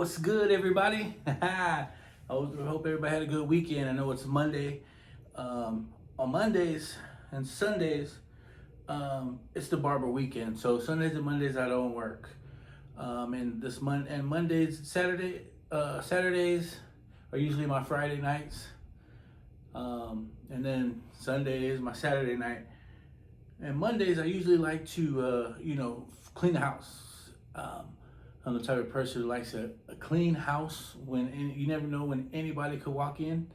What's good, everybody? I hope everybody had a good weekend. I know it's Monday. On Mondays and Sundays, it's the barber weekend. So Sundays and Mondays I don't work. And Mondays, Saturdays are usually my Friday nights. And then Sunday is my Saturday night. And Mondays I usually like to, clean the house. I'm the type of person who likes a clean house you never know when anybody could walk in.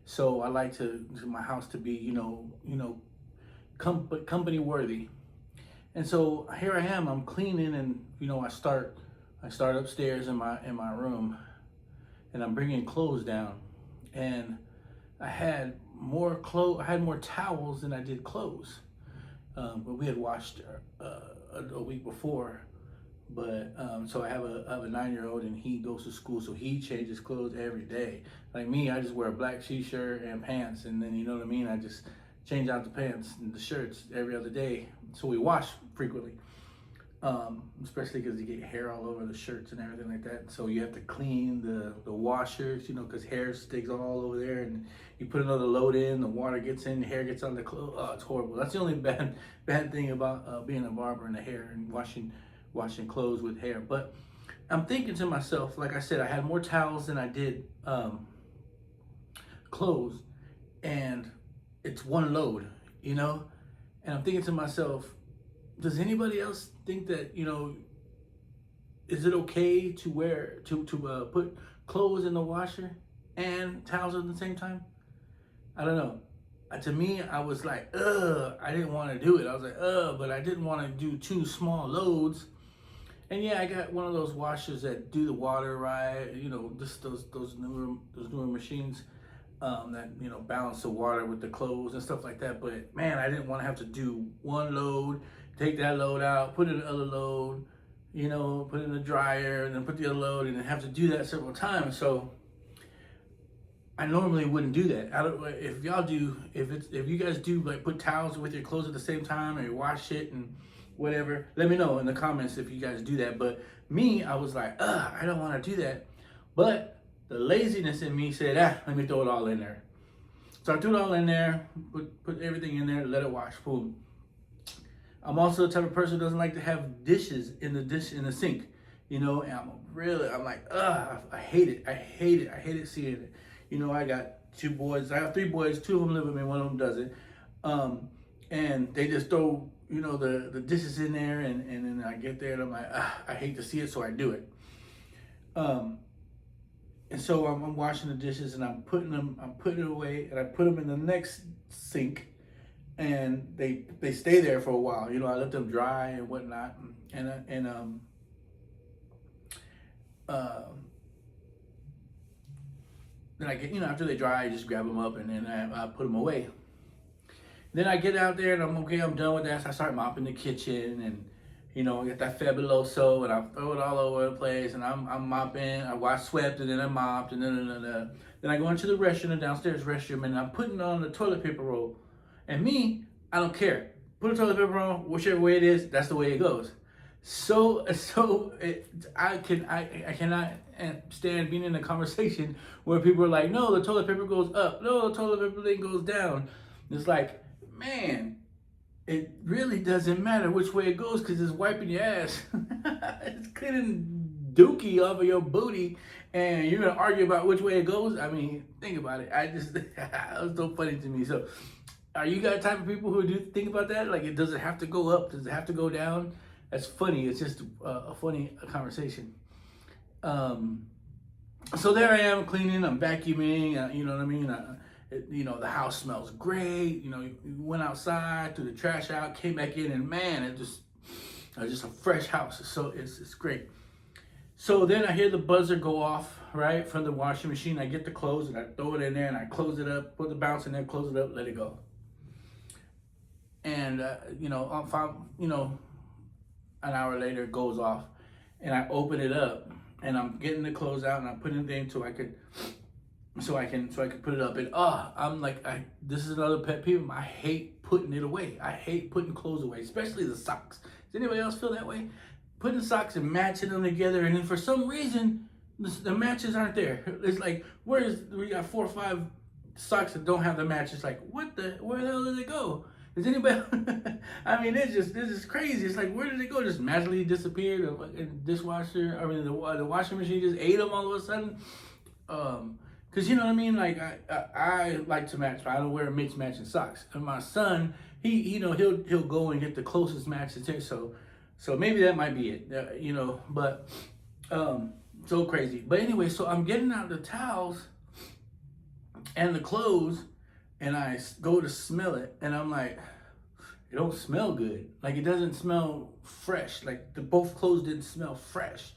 So I like my house to be, company worthy. And so here I am, I'm cleaning, and I start upstairs in my room, and I'm bringing clothes down, and I had more towels than I did clothes. But we had washed a week before. But so I have a 9-year-old, and he goes to school, so he changes clothes every day. Like me, I just wear a black t-shirt and pants, and then I just change out the pants and the shirts every other day. So we wash frequently, especially because you get hair all over the shirts and everything like that. So you have to clean the washers, because hair sticks all over there, and you put another load in, the water gets in, the hair gets on the clothes. Oh, it's horrible. That's the only bad thing about being a barber and the hair and washing clothes with hair. But I'm thinking to myself, like I said, I had more towels than I did clothes, and it's one load, and I'm thinking to myself, does anybody else think that, is it okay to put clothes in the washer and towels at the same time? I don't know. To me, I was like, I didn't want to do it. I was like, but I didn't want to do two small loads. And yeah, I got one of those washers that do the water right, those newer machines that balance the water with the clothes and stuff like that. But man, I didn't want to have to do one load, take that load out, put in another load, put it in the dryer, and then put the other load, and then have to do that several times. So I normally wouldn't do that. I don't. If y'all do, if you guys do like put towels with your clothes at the same time, or you wash it and whatever, let me know in the comments if you guys do that. But me, I was like, I don't want to do that. But the laziness in me said, let me throw it all in there. So I threw it all in there, put everything in there, let it wash. Boom. I'm also the type of person who doesn't like to have dishes in the sink. And I'm like, I hate it. I hate it seeing it. I got 2 boys. I have 3 boys. 2 of them live with me. One of them doesn't. And they just throw, the dishes in there, and then I get there and I'm like, I hate to see it, so I do it. And so I'm washing the dishes, and I'm putting it away, and I put them in the next sink, and they stay there for a while. I let them dry and whatnot, and then I get, after they dry, I just grab them up, and then I put them away. Then I get out there, and I'm done with that. So I start mopping the kitchen, and I get that fabuloso, and I throw it all over the place, and I'm mopping. I swept, and then I mopped, and then I go into the restroom, the downstairs restroom, and I'm putting on the toilet paper roll. And me, I don't care. Put a toilet paper roll, whichever way it is, that's the way it goes. I cannot stand being in a conversation where people are like, no, the toilet paper goes up. No, the toilet paper thing goes down. It's like, man, it really doesn't matter which way it goes, because it's wiping your ass. It's cleaning dookie off of your booty, and you're going to argue about which way it goes? I mean, think about it. That was so funny to me. So are you guys the type of people who do think about that? Like, does it have to go up? Does it have to go down? That's funny. It's just a funny conversation. So there I am cleaning. I'm vacuuming. You know what I mean? The house smells great. You went outside, threw the trash out, came back in, and man, it's just a fresh house. So it's great. So then I hear the buzzer go off, right, from the washing machine. I get the clothes, and I throw it in there, and I close it up, put the bounce in there, close it up, let it go. And an hour later it goes off, and I open it up, and I'm getting the clothes out, and I'm putting it in so I can put it up. And I'm like, this is another pet peeve. I hate putting it away. I hate putting clothes away, especially the socks. Does anybody else feel that way? Putting socks and matching them together, and then for some reason The matches aren't there. It's like, we got 4 or 5 socks that don't have the match. It's like, where the hell did they go? Is anybody? I mean, this is crazy. It's like, where did it go? Just magically disappeared. The dishwasher, I mean, the washing machine just ate them all of a sudden. Cause you know what I mean. Like I like to match, but I don't wear mixed matching socks. And my son, he'll go and get the closest match to take. So maybe that might be it. But so crazy. But anyway, so I'm getting out the towels and the clothes, and I go to smell it, and I'm like, it don't smell good. Like, it doesn't smell fresh. Like, both clothes didn't smell fresh.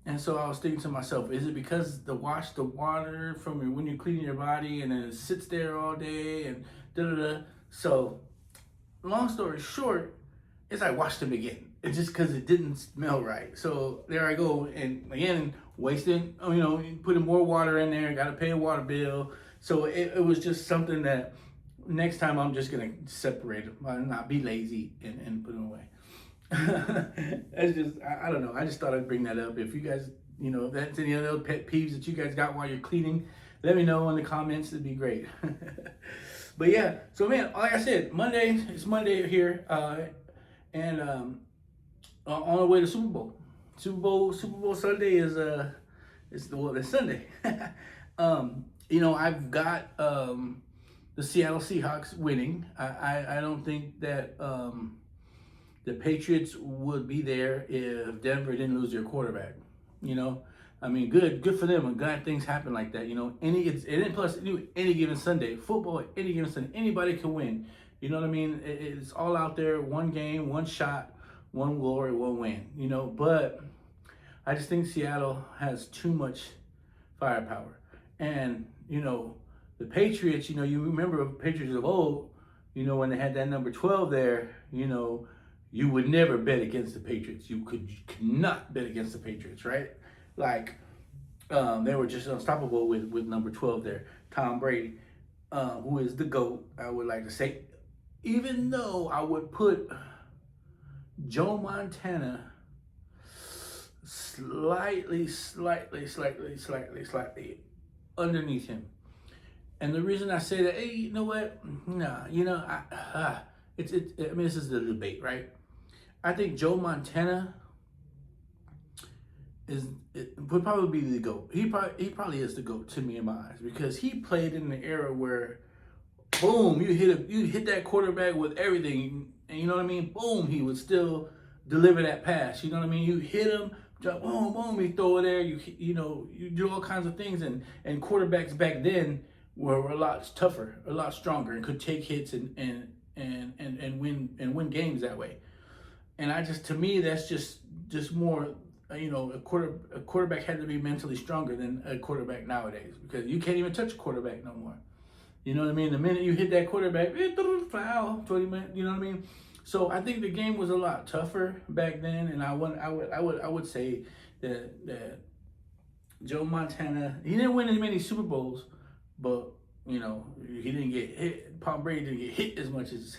And so I was thinking to myself, is it because the water from when you're cleaning your body and then it sits there all day and da-da-da. So long story short, is I washed them again. It's just because it didn't smell right. So there I go, and again, wasting, putting more water in there, got to pay a water bill. So it was just something that next time I'm just going to separate them, not be lazy and put them away. That's just, I don't know. I just thought I'd bring that up. If you guys, if that's any other pet peeves that you guys got while you're cleaning, let me know in the comments. It'd be great. But yeah, so man, like I said, it's Monday here, and on the way to Super Bowl. Super Bowl Sunday is it's Sunday. I've got the Seattle Seahawks winning. I don't think that the Patriots would be there if Denver didn't lose their quarterback. I mean, good for them. I'm glad things happen like that. Plus any given Sunday, football, any given Sunday, anybody can win. You know what I mean? It's all out there. One game, one shot, one glory, one win. But I just think Seattle has too much firepower. And the Patriots. You remember Patriots of old. When they had that number 12 there. You would never bet against the Patriots. You could not bet against the Patriots, right? Like, they were just unstoppable with number 12 there. Tom Brady, who is the GOAT, I would like to say. Even though I would put Joe Montana slightly underneath him. And the reason I say that, hey, you know what? Nah, this is the debate, right? I think Joe Montana would probably be the GOAT. He probably is the GOAT to me in my eyes, because he played in the era where, boom, you hit that quarterback with everything, and you know what I mean? Boom, he would still deliver that pass. You know what I mean? You hit him, boom, boom, he throw it there. You do all kinds of things, and quarterbacks back then were a lot tougher, a lot stronger, and could take hits and win games that way. And to me, that's just more. A quarterback had to be mentally stronger than a quarterback nowadays, because you can't even touch a quarterback no more. You know what I mean? The minute you hit that quarterback, foul, 20 minutes. You know what I mean? So I think the game was a lot tougher back then, and I would say that Joe Montana, he didn't win as many Super Bowls, but he didn't get hit. Tom Brady didn't get hit as much as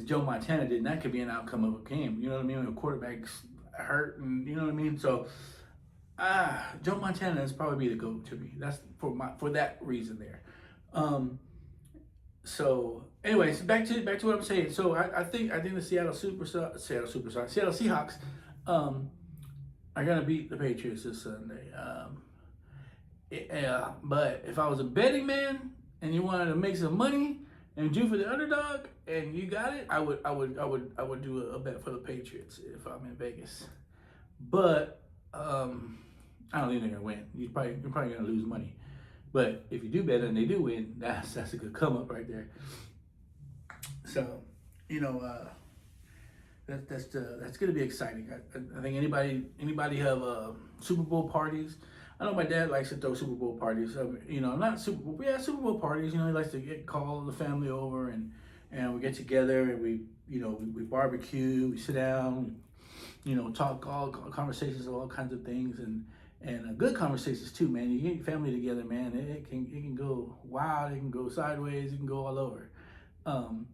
Joe Montana did, and that could be an outcome of a game. You know what I mean? When a quarterback's hurt, and you know what I mean. So, Joe Montana is probably the GOAT to me. That's for that reason there. So, anyways, back to what I'm saying. So I think the Seattle Seahawks are gonna beat the Patriots this Sunday. But if I was a betting man and you wanted to make some money and do for the underdog and you got it, I would do a bet for the Patriots if I'm in Vegas. But I don't think they're gonna win. You're probably gonna lose money. But if you do bet and they do win, that's a good come up right there. So, that's gonna be exciting. I think anybody have Super Bowl parties. I know my dad likes to throw Super Bowl parties. Not Super Bowl, but yeah, Super Bowl parties. He likes to call the family over and we get together and we barbecue, we sit down, talk all conversations of all kinds of things and good conversations too, man. You get your family together, man. It can go wild, it can go sideways, it can go all over, and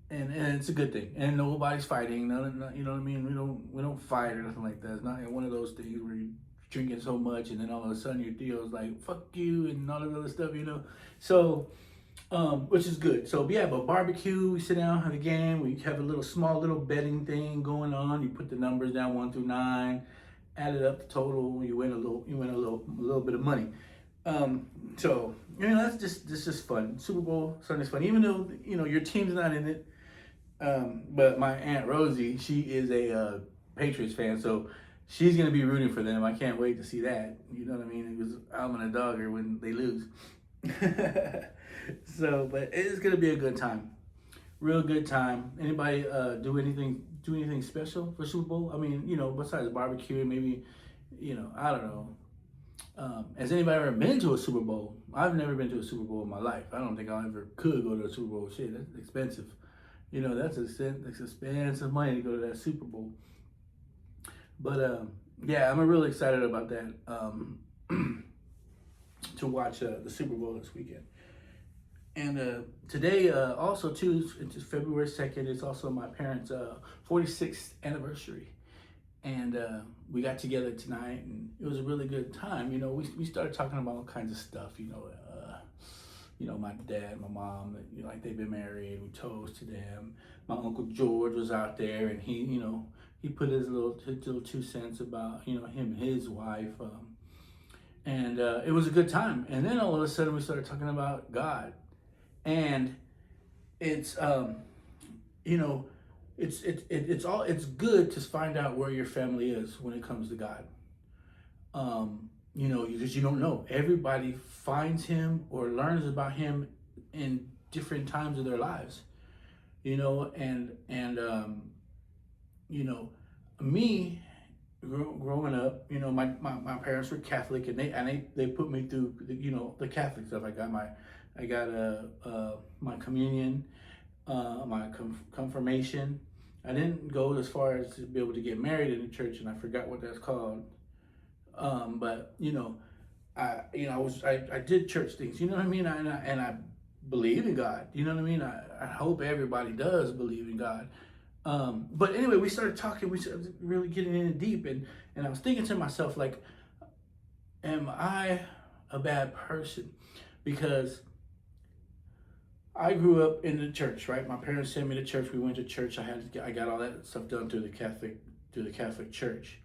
it's a good thing. And nobody's fighting. You know what I mean? We don't fight or nothing like that. It's not one of those things where you drinking so much, and then all of a sudden your Theo's like, fuck you, and all this other stuff, you know? So, which is good. So yeah, but barbecue, we sit down, have a game, we have a little small little betting thing going on. You put the numbers down 1 through 9, add it up the total, you win a little bit of money. So you know that's just fun. Super Bowl Sunday's fun, even though you know your team's not in it. But my Aunt Rosie, she is a Patriots fan, so she's gonna be rooting for them. I can't wait to see that. You know what I mean? Because I'm gonna dog her when they lose. So, but it's gonna be a good time, real good time. Anybody do anything special for Super Bowl? I mean, you know, besides barbecue, maybe, you know, I don't know. Has anybody ever been to a Super Bowl? I've never been to a Super Bowl in my life. I don't think I ever could go to a Super Bowl. Shit, that's expensive. You know, that's expensive money to go to that Super Bowl. But yeah, I'm really excited about that. To watch the Super Bowl this weekend. And today, also too, it's February 2nd. It's also my parents' 46th anniversary, and we got together tonight, and it was a really good time. You know, we started talking about all kinds of stuff. You know, my dad, my mom, you know, like they've been married. We toasted them. My Uncle George was out there, and he, you know, he put his little 2 cents about, you know, him and his wife. And it was a good time. And then all of a sudden we started talking about God. And it's you know, it's good to find out where your family is when it comes to God. You know, because you don't know. Everybody finds him or learns about him in different times of their lives. You know, and you know, me growing up, you know, my parents were Catholic, and they put me through you know the Catholic stuff. I got my communion, my confirmation. I didn't go as far as to be able to get married in the church, and I forgot what that's called. But you know, I did church things. You know what I mean? And I believe in God. You know what I mean? I hope everybody does believe in God. But anyway, we started talking. We started really getting in deep, and I was thinking to myself, like, am I a bad person? Because I grew up in the church, right? My parents sent me to church. We went to church. I got all that stuff done through the Catholic Church.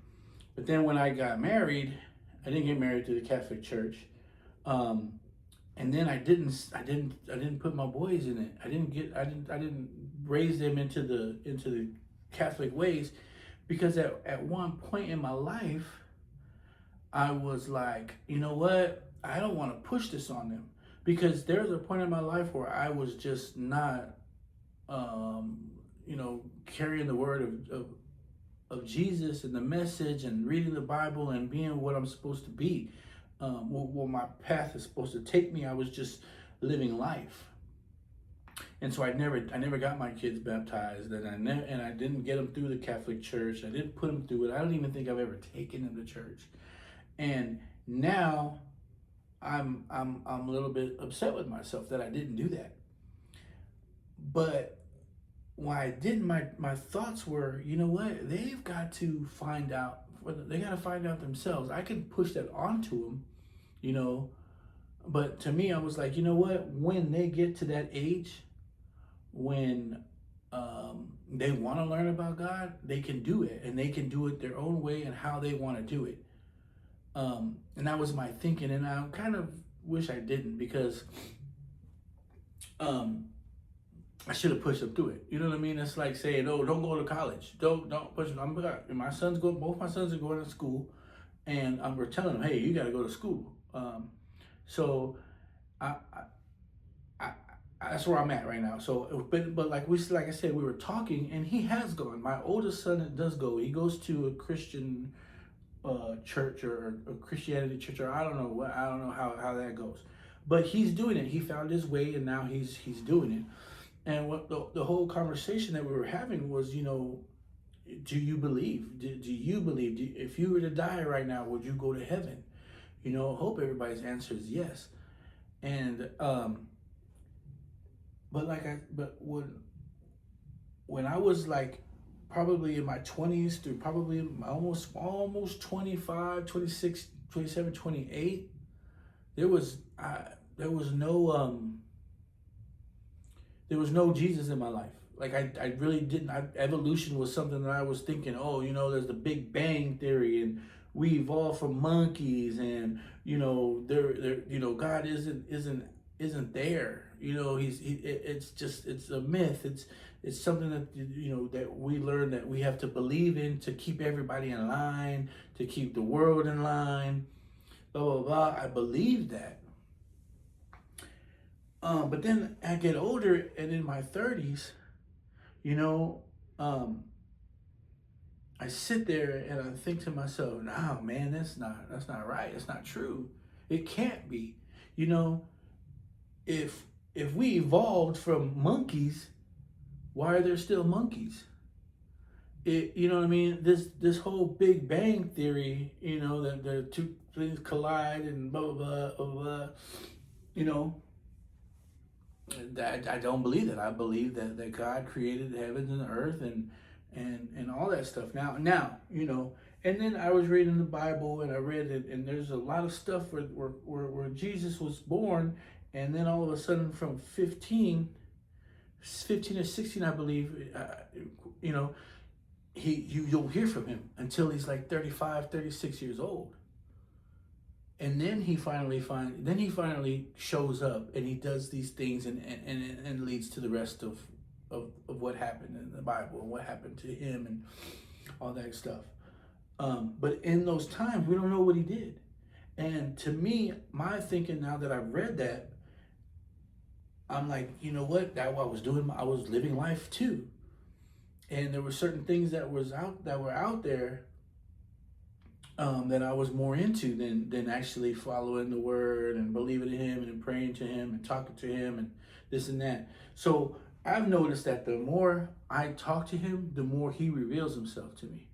But then when I got married, I didn't get married to the Catholic Church. And then I didn't put my boys in it. I didn't raise them into the Catholic ways, because at one point in my life, I was like, you know what? I don't want to push this on them, because there was a point in my life where I was just not, you know, carrying the word of Jesus and the message and reading the Bible and being what I'm supposed to be. Where my path is supposed to take me. I was just living life, and so I never got my kids baptized, and I didn't get them through the Catholic Church. I didn't put them through it. I don't even think I've ever taken them to church, and now I'm a little bit upset with myself that I didn't do that. But why I didn't, my thoughts were, you know what? They've got to find out. They got to find out themselves. I can push that onto them, you know. But to me, I was like, you know what? When they get to that age, when they want to learn about God, they can do it, and they can do it their own way and how they want to do it. And that was my thinking, and I kind of wish I didn't, because I should have pushed them through it. You know what I mean? It's like saying, "Oh, don't go to college. Don't push them." Both my sons are going to school, and we're telling them, "Hey, you got to go to school." So, I that's where I'm at right now. So, but like I said, we were talking, and he has gone. My oldest son does go. He goes to a Christian church or a Christianity church, or I don't know how that goes. But he's doing it. He found his way, and now he's doing it. And what the whole conversation that we were having was, you know, do you believe? Do you believe? If you were to die right now, would you go to heaven? You know, I hope everybody's answer is yes. And but when I was like probably in my 20s through probably almost 25, 26, 27, 28. There was there was no there was no Jesus in my life. Like I really didn't. Evolution was something that I was thinking. Oh, there's the Big Bang theory, and we evolved from monkeys, and God isn't there. It's a myth. It's something that that we learn that we have to believe in to keep everybody in line, to keep the world in line. Blah blah blah. I believe that. But then I get older, and in my 30s, um, I sit there and I think to myself, "No, man, that's not right. It's not true. It can't be." You know, if we evolved from monkeys, why are there still monkeys? You know what I mean? This whole Big Bang theory, that the two things collide and blah blah blah blah blah. You know, I don't believe that. I believe that God created the heavens and the earth and all that stuff. Now, and then I was reading the Bible and I read it, and there's a lot of stuff where Jesus was born, and then all of a sudden from 15 or 16, I believe, you'll hear from him until he's like 35, 36 years old. And then he finally shows up, and he does these things, and leads to the rest of what happened in the Bible and what happened to him and all that stuff. But in those times, we don't know what he did. And to me, my thinking now that I've read that, I'm like, you know what? That what I was living life too. And there were certain things that were out there that I was more into than actually following the word and believing in him and praying to him and talking to him and this and that. So I've noticed that the more I talk to him, the more he reveals himself to me.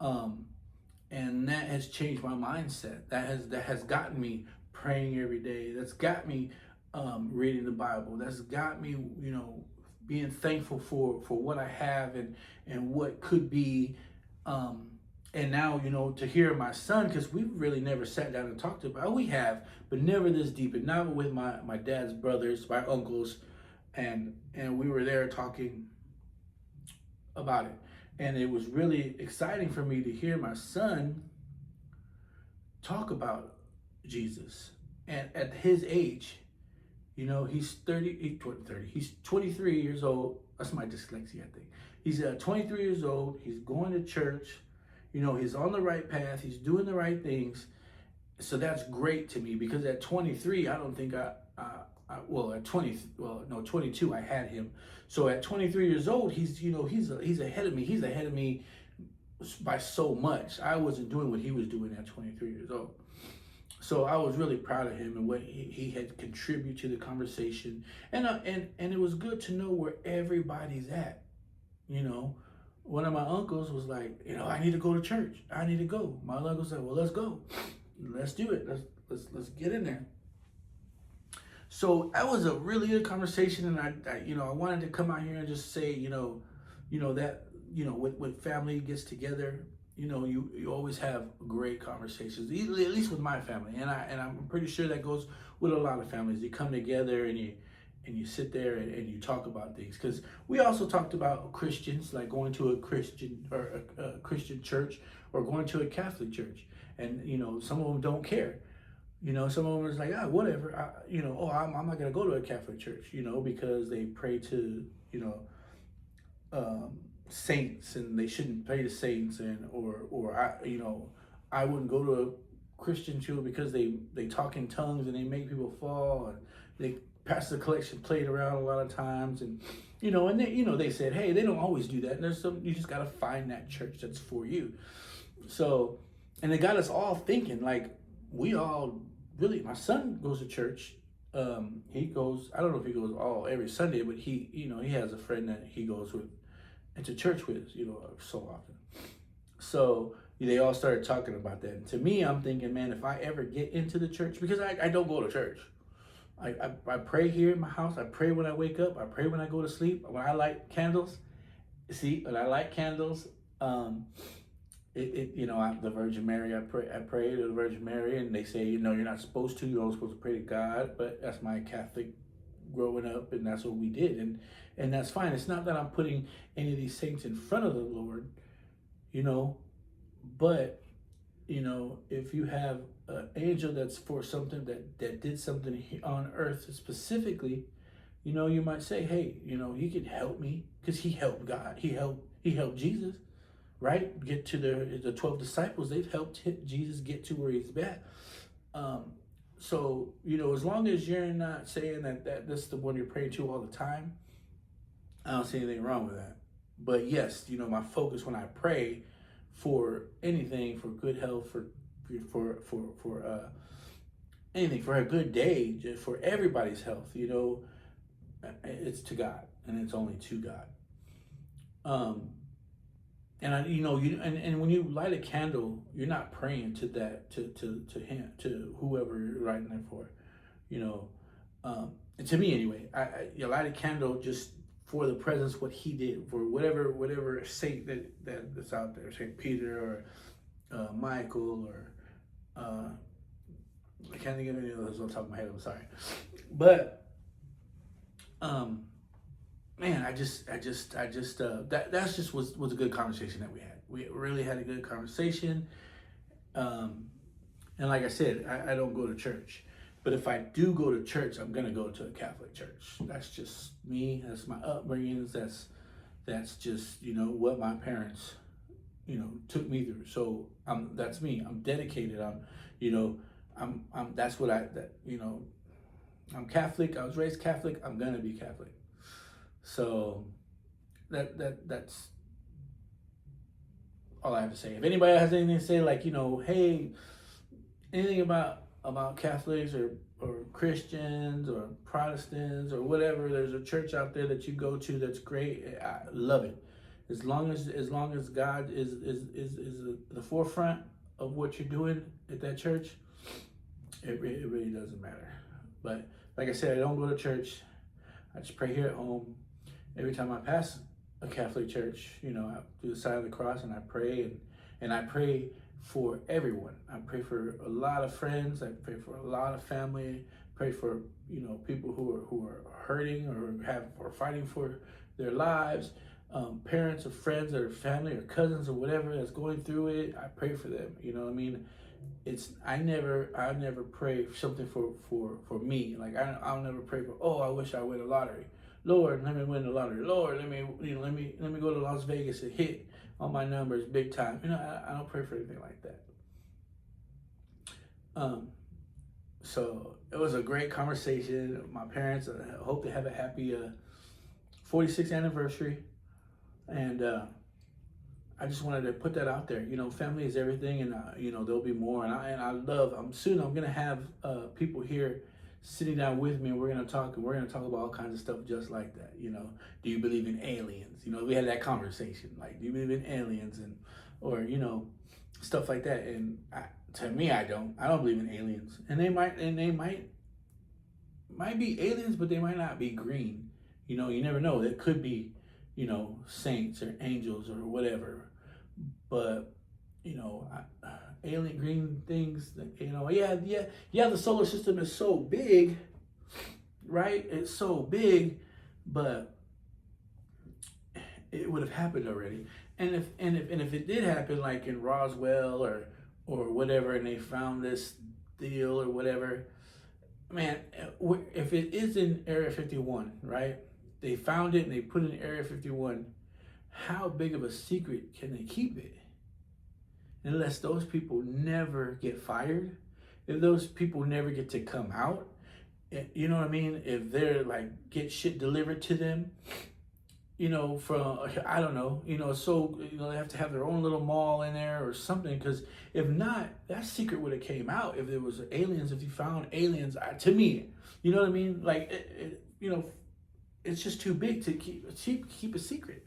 And that has changed my mindset. That has gotten me praying every day. That's got me reading the Bible. That's got me, being thankful for what I have and what could be. And now, to hear my son, because we've really never sat down and talked about, we have, but never this deep, and not with my dad's brothers, my uncles, and we were there talking about it. And it was really exciting for me to hear my son talk about Jesus. And at his age, he's 30, he's 23 years old. That's my dyslexia, I think. He's 23 years old. He's going to church. He's on the right path. He's doing the right things. So that's great to me, because at 23, I don't think at 22, I had him. So at 23 years old, he's ahead of me. He's ahead of me by so much. I wasn't doing what he was doing at 23 years old. So I was really proud of him and what he had contributed to the conversation. And it was good to know where everybody's at. One of my uncles was like, I need to go to church. I need to go. My uncle said, well, let's go. Let's do it. Let's get in there. So that was a really good conversation, and I wanted to come out here and just say, that when family gets together, you always have great conversations. At least with my family, and I'm pretty sure that goes with a lot of families. You come together and you sit there and you talk about things, because we also talked about Christians, like going to a Christian or a Christian church or going to a Catholic church, and some of them don't care. Some of them is like, whatever. I'm not gonna go to a Catholic church, because they pray to saints, and they shouldn't pray to saints, and I wouldn't go to a Christian church because they talk in tongues and they make people fall, and they pass the collection plate around a lot of times, and they said, hey, they don't always do that, and there's you just gotta find that church that's for you. So, and it got us all thinking, like, we all really, my son goes to church. He goes, I don't know if he goes every Sunday, but he has a friend that he goes with into church with, so often. So they all started talking about that. And to me, I'm thinking, man, if I ever get into the church, because I don't go to church. I pray here in my house. I pray when I wake up. I pray when I go to sleep. When I light candles, See, and I like candles. The Virgin Mary, I pray to the Virgin Mary, and they say, you're not supposed to. You're only supposed to pray to God. But that's my Catholic growing up, and that's what we did, and that's fine. It's not that I'm putting any of these saints in front of the Lord, but if you have an angel that's for something that did something on earth specifically, you might say, hey, he can help me because he helped God. He helped Jesus, right? Get to the 12 disciples. They've helped Jesus get to where he's at. So, as long as you're not saying that this is the one you're praying to all the time, I don't see anything wrong with that. But yes, my focus when I pray for anything, for good health, for anything, for a good day, for everybody's health, it's to God, and it's only to God. And when you light a candle, you're not praying to that to him, to whoever you're lighting it for, And to me anyway, you light a candle just for the presence, what he did, for whatever saint that's out there, Saint Peter or Michael or I can't think of any of those on top of my head. I'm sorry, but man, that's just was a good conversation that we had. We really had a good conversation. And like I said, I don't go to church, but if I do go to church, I'm gonna go to a Catholic church. That's just me. That's my upbringings. That's just what my parents took me through. So that's me. I'm dedicated. I'm that's what I'm Catholic. I was raised Catholic. I'm gonna be Catholic. So that's all I have to say. If anybody has anything to say, like, hey, anything about Catholics or Christians or Protestants or whatever, there's a church out there that you go to that's great. I love it. As long as God is the forefront of what you're doing at that church, it really doesn't matter. But like I said, I don't go to church. I just pray here at home. Every time I pass a Catholic church, I do the sign of the cross and I pray, and I pray for everyone. I pray for a lot of friends. I pray for a lot of family. Pray for people who are hurting or fighting for their lives. Parents or friends or family or cousins or whatever that's going through it. I pray for them. I never pray something for me. Like I'll never pray for, I wish I win the lottery. Lord, let me win the lottery. Lord, let me go to Las Vegas and hit all my numbers big time. I don't pray for anything like that. So it was a great conversation. My parents, I hope they have a happy 46th anniversary. And I just wanted to put that out there. Family is everything, and there'll be more. Soon I'm gonna have people here sitting down with me, and we're gonna talk about all kinds of stuff just like that. Do you believe in aliens? We had that conversation. Like, do you believe in aliens or stuff like that? And to me, I don't believe in aliens. And they might be aliens, but they might not be green. You never know. It could be saints or angels or whatever. But alien green things, the solar system is so big, right? It's so big, but it would have happened already. And if it did happen, like in Roswell or whatever, and they found this deal or whatever, man, if it is in Area 51, right? They found it and they put it in Area 51. How big of a secret can they keep it? Unless those people never get fired, if those people never get to come out, you know what I mean? If they're like, get shit delivered to them, from, I don't know, so, they have to have their own little mall in there or something. Because if not, that secret would have came out if there was aliens, if you found aliens, to me, you know what I mean? Like, it's just too big to keep a secret,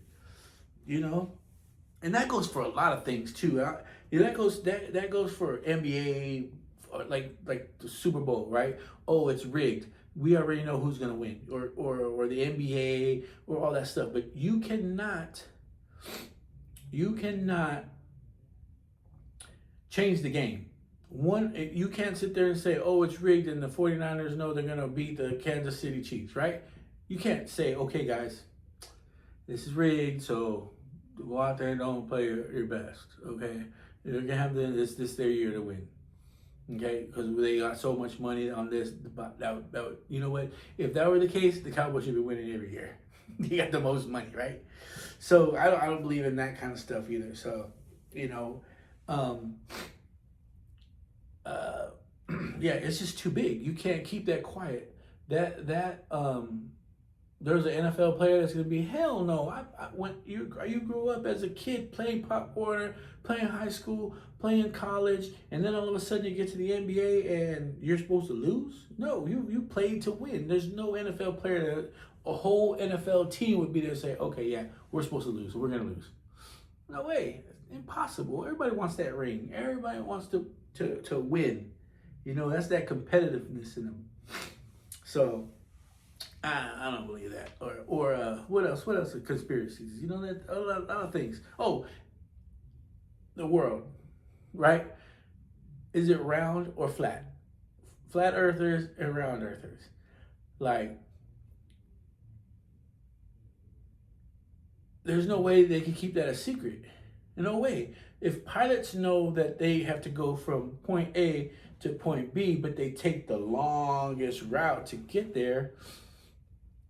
and that goes for a lot of things too. That goes for NBA, like the Super Bowl, right? Oh, it's rigged. We already know who's gonna win, or the NBA, or all that stuff. But you cannot You cannot change the game. You can't sit there and say, oh, it's rigged and the 49ers know they're going to beat the Kansas City Chiefs, right? You can't say, okay, guys, this is rigged, so go out there and don't play your best, okay? They're going to have this their year to win, okay? Because they got so much money on this. You know what? If that were the case, the Cowboys should be winning every year. They got the most money, right? So I don't believe in that kind of stuff either. So, you know, yeah, it's just too big. You can't keep that quiet. There's an NFL player that's gonna be hell no. You grew up as a kid playing Pop Warner, playing high school, playing college, and then all of a sudden you get to the NBA and you're supposed to lose? No, you played to win. There's no NFL player that a whole NFL team would be there and say, okay, yeah, we're supposed to lose, so we're gonna lose. No way, it's impossible. Everybody wants that ring. Everybody wants to win. You know, that's that competitiveness in them. So I don't believe that. Or what else? What else are conspiracies? You know, that a lot of things. Oh, the world, right? Is it round or flat? Flat earthers and round earthers. Like, there's no way they can keep that a secret. No way. If pilots know that they have to go from point A to point B, but they take the longest route to get there,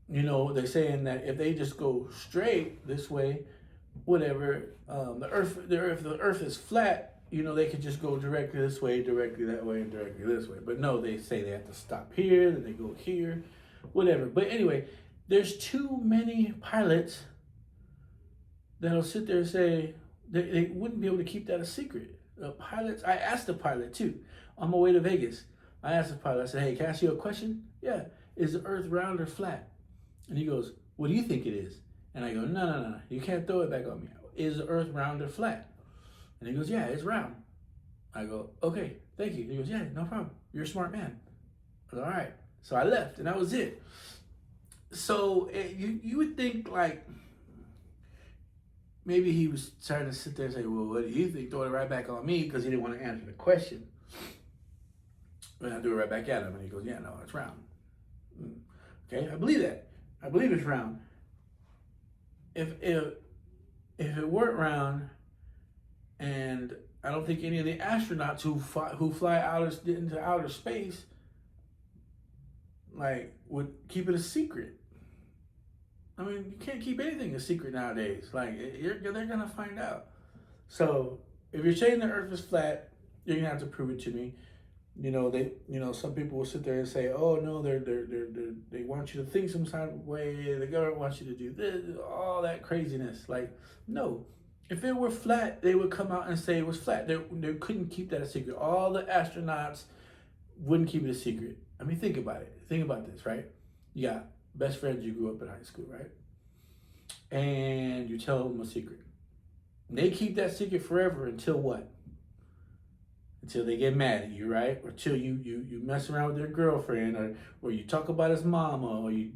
you know, they're saying that if they just go straight this way, whatever, the earth is flat, you know, they could just go directly this way, directly that way, and directly this way. But no, they say they have to stop here, then they go here, whatever. But anyway, there's too many pilots that'll sit there and say they wouldn't be able to keep that a secret. Pilots, I asked the pilot too on my way to Vegas. I asked the pilot, I said, hey, can I ask you a question? Yeah, is the earth round or flat? And he goes, what do you think it is? And I go, no, you can't throw it back on me. Is the earth round or flat? And he goes, yeah, it's round. I go, okay, thank you. He goes, yeah, no problem. You're a smart man. I go, all right. So I left, and that was it. So you would think, like, maybe he was trying to sit there and say, well, what do you think? Throw it right back on me, because he didn't want to answer the question. And I threw it right back at him, and he goes, yeah, no, it's round. Okay, I believe that. I believe it's round. If it weren't round, and I don't think any of the astronauts who fly into outer space, like, would keep it a secret. I mean, you can't keep anything a secret nowadays. Like, they're gonna find out. So if you're saying the Earth is flat, you're gonna have to prove it to me. You know, some people will sit there and say, oh no, they want you to think some kind of way. The government wants you to do this, all that craziness. Like, no. If it were flat, they would come out and say it was flat. They couldn't keep that a secret. All the astronauts wouldn't keep it a secret. I mean, think about it. Think about this, right? You got best friends you grew up in high school, right? And you tell them a secret. And they keep that secret forever until what? Until they get mad at you, right? Or till you mess around with their girlfriend, or you talk about his mama, or you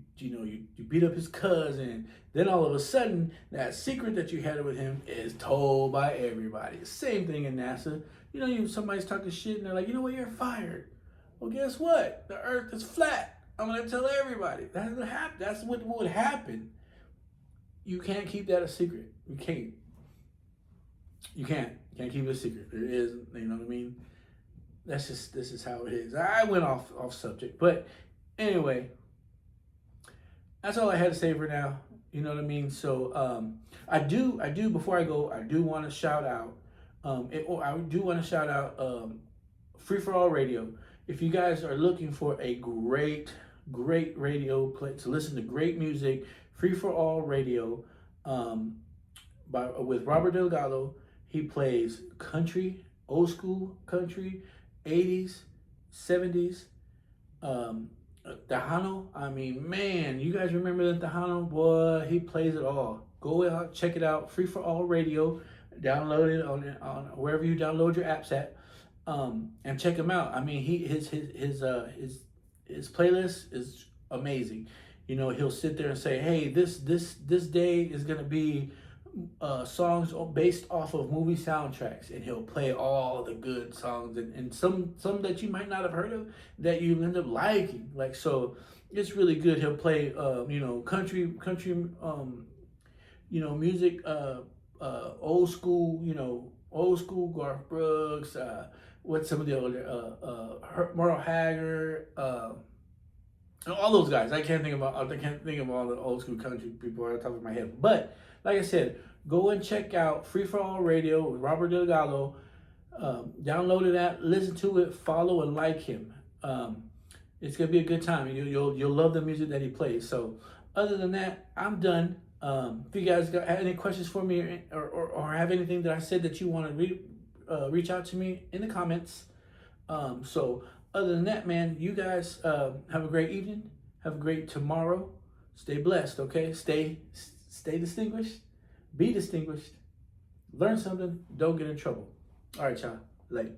beat up his cousin. Then all of a sudden, that secret that you had with him is told by everybody. Same thing in NASA. You know, somebody's talking shit and they're like, you know what, you're fired. Well, guess what? The Earth is flat. I'm gonna tell everybody. That's what would happen. You can't keep that a secret. You can't. You can't keep it a secret. There is, you know what I mean? This is how it is. I went off subject, but anyway, that's all I had to say for now. You know what I mean? So I do before I go, I do want to shout out. Free for All Radio. If you guys are looking for a great radio play to listen to great music, Free for All Radio, with Robert Delgado. He plays country, old school country, 80s, 70s, Tejano. I mean, man, you guys remember the Tejano? Boy, he plays it all. Go out, check it out. Free for All Radio. Download it on wherever you download your apps at, and check him out. I mean, his playlist is amazing. You know, he'll sit there and say, hey, this day is gonna be songs based off of movie soundtracks, and he'll play all the good songs, and some that you might not have heard of that you end up liking. Like, so it's really good. He'll play music, old school, old school Garth Brooks, what some of the older Merle Haggard, and all those guys. I can't think of all the old school country people on the top of my head. But like I said, go and check out Free for All Radio with Robert Delgado. Download it, app, listen to it, follow and like him. It's gonna be a good time. You'll love the music that he plays. So other than that, I'm done. If you guys have any questions for me, or have anything that I said that you want to reach out to me in the comments. So other than that, man, you guys have a great evening. Have a great tomorrow. Stay blessed, okay? Stay distinguished. Be distinguished. Learn something. Don't get in trouble. All right, y'all. Later.